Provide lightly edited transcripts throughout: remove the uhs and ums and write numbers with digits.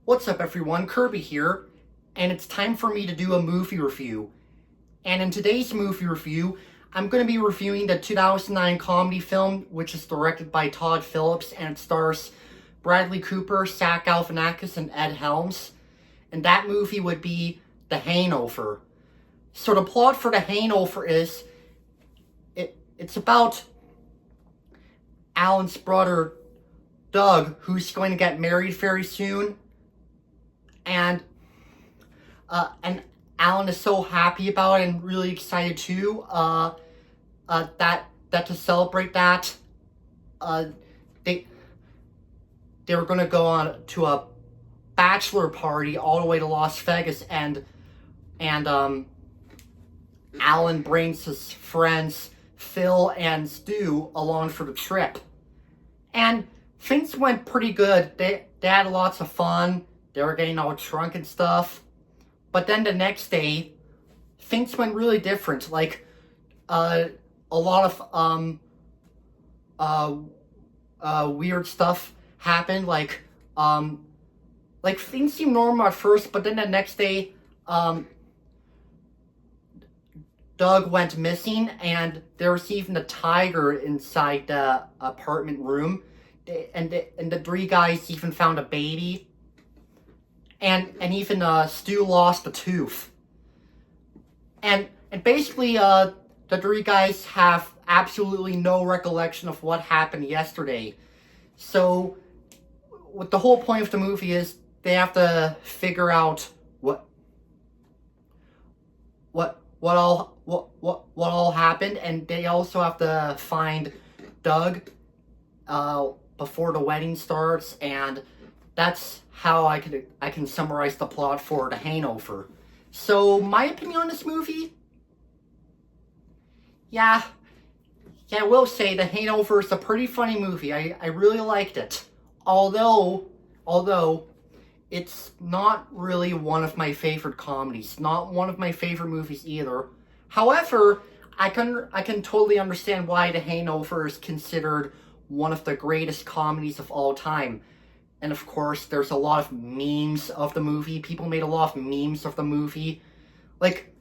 What's up everyone, Kirby here, and it's time for me to do a movie review. And in today's movie review, I'm going to be reviewing the 2009 comedy film, which is directed by Todd Phillips, and it stars Bradley Cooper, Zach Galifianakis, and Ed Helms. And that movie would be The Hangover. So the plot for The Hangover is, it's about Alan's brother, Doug, who's going to get married very soon. And Alan is so happy about it and really excited too. That to celebrate that, they were gonna go on to a bachelor party all the way to Las Vegas, and Alan brings his friends Phil and Stu along for the trip, and things went pretty good. They had lots of fun. They were getting all drunk and stuff. But then the next day, things went really different. Like, a lot of weird stuff happened. Like things seemed normal at first, but then the next day, Doug went missing, and there was even a tiger inside the apartment room. And the three guys even found a baby. And even Stu lost a tooth. And basically the three guys have absolutely no recollection of what happened yesterday. So what the whole point of the movie is, they have to figure out what all happened, and they also have to find Doug before the wedding starts, and that's how I can summarize the plot for The Hangover. So, my opinion on this movie? Yeah, I will say The Hangover is a pretty funny movie. I really liked it. Although it's not really one of my favorite comedies. Not one of my favorite movies either. However, I can totally understand why The Hangover is considered one of the greatest comedies of all time. And of course, there's a lot of memes of the movie. People made a lot of memes of the movie. Like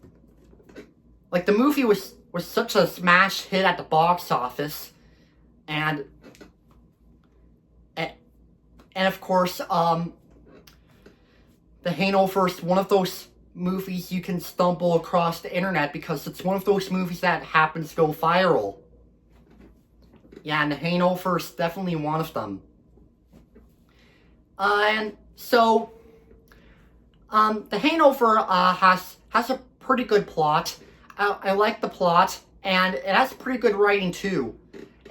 the movie was such a smash hit at the box office. And of course, The Hangover is one of those movies you can stumble across the internet, because it's one of those movies that happens to go viral. Yeah, and The Hangover is definitely one of them. And so, The Hangover has a pretty good plot. I like the plot, and it has pretty good writing too.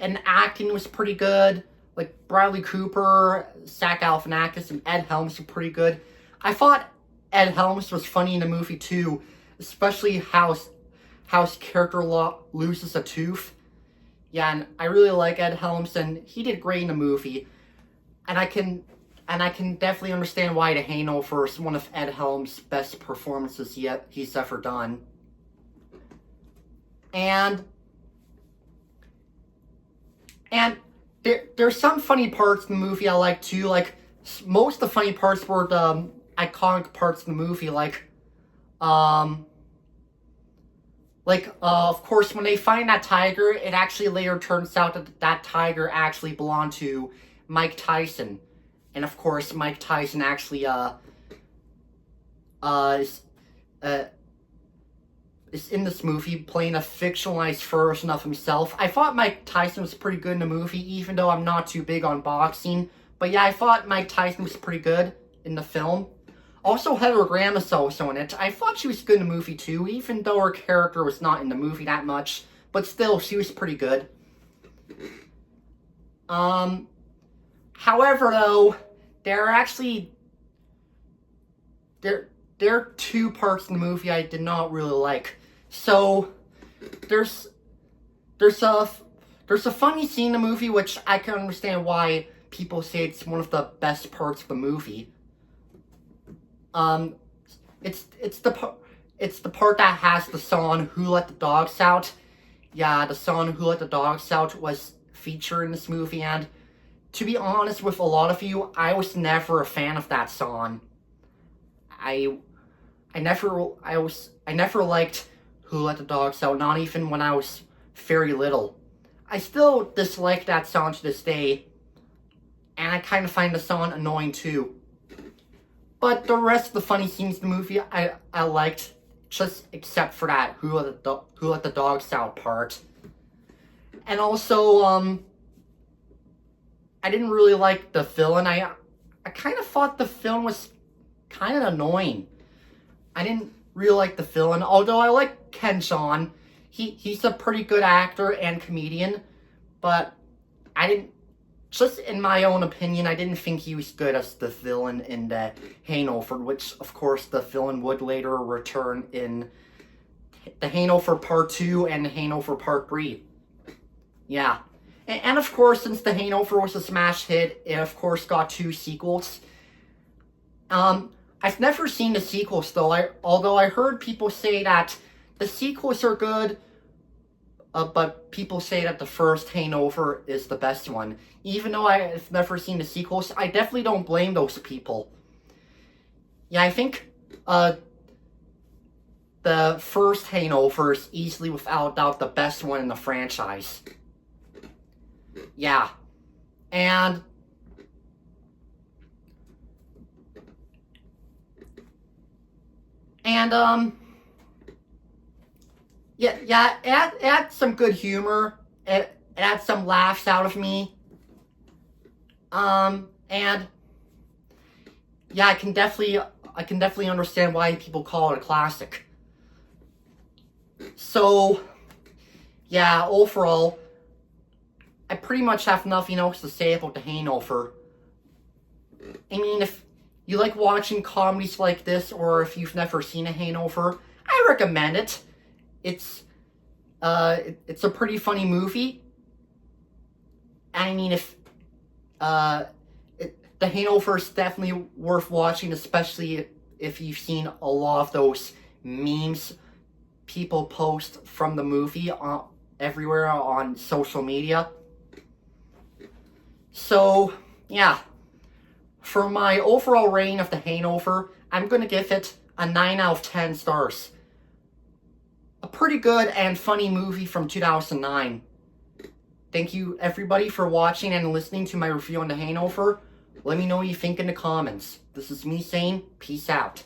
And acting was pretty good. Like, Bradley Cooper, Zach Galifianakis, and Ed Helms were pretty good. I thought Ed Helms was funny in the movie too, especially how his character loses a tooth. Yeah, and I really like Ed Helms, and he did great in the movie. And I can definitely understand why The Hangover is one of Ed Helms' best performances he's ever done. And there's some funny parts in the movie I like too. Like, most of the funny parts were the iconic parts in the movie. Of course, when they find that tiger, it actually later turns out that tiger actually belonged to Mike Tyson. And of course, Mike Tyson actually is in this movie playing a fictionalized version of himself. I thought Mike Tyson was pretty good in the movie, even though I'm not too big on boxing. But yeah, I thought Mike Tyson was pretty good in the film. Also, Heather Graham is also in it. I thought she was good in the movie too, even though her character was not in the movie that much. But still, she was pretty good. However, though, there are two parts in the movie I did not really like. So there's a funny scene in the movie, which I can understand why people say it's one of the best parts of the movie. It's the part that has the song "Who Let the Dogs Out." Yeah, the song "Who Let the Dogs Out" was featured in this movie, and to be honest with a lot of you, I was never a fan of that song. I never liked Who Let the Dogs Out, not even when I was very little. I still dislike that song to this day, and I kind of find the song annoying too. But the rest of the funny scenes in the movie I liked, just except for that Who Let the Dogs Out part. And also, I didn't really like the villain. I kind of thought the villain was kind of annoying. I didn't really like the villain, although I like Ken Jeong. He's a pretty good actor and comedian, but I didn't, just in my own opinion, I didn't think he was good as the villain in the Hangover, which, of course, the villain would later return in the Hangover Part 2 and the Hangover Part 3. Yeah. And of course, since the Hangover was a smash hit, it of course got 2 sequels. I've never seen the sequels though, although I heard people say that the sequels are good, but people say that the first Hangover is the best one. Even though I've never seen the sequels, I definitely don't blame those people. Yeah, I think, the first Hangover is easily, without doubt, the best one in the franchise. Yeah. And yeah, it had some good humor. It had some laughs out of me. And yeah, I can definitely understand why people call it a classic. So, yeah, overall, I pretty much have nothing else to say about the Hangover. I mean, if you like watching comedies like this, or if you've never seen a Hangover, I recommend it. It's a pretty funny movie. I mean, the Hangover is definitely worth watching, especially if you've seen a lot of those memes people post from the movie everywhere on social media. So, yeah. For my overall rating of the Hangover, I'm going to give it a 9 out of 10 stars. A pretty good and funny movie from 2009. Thank you everybody for watching and listening to my review on the Hangover. Let me know what you think in the comments. This is me saying peace out.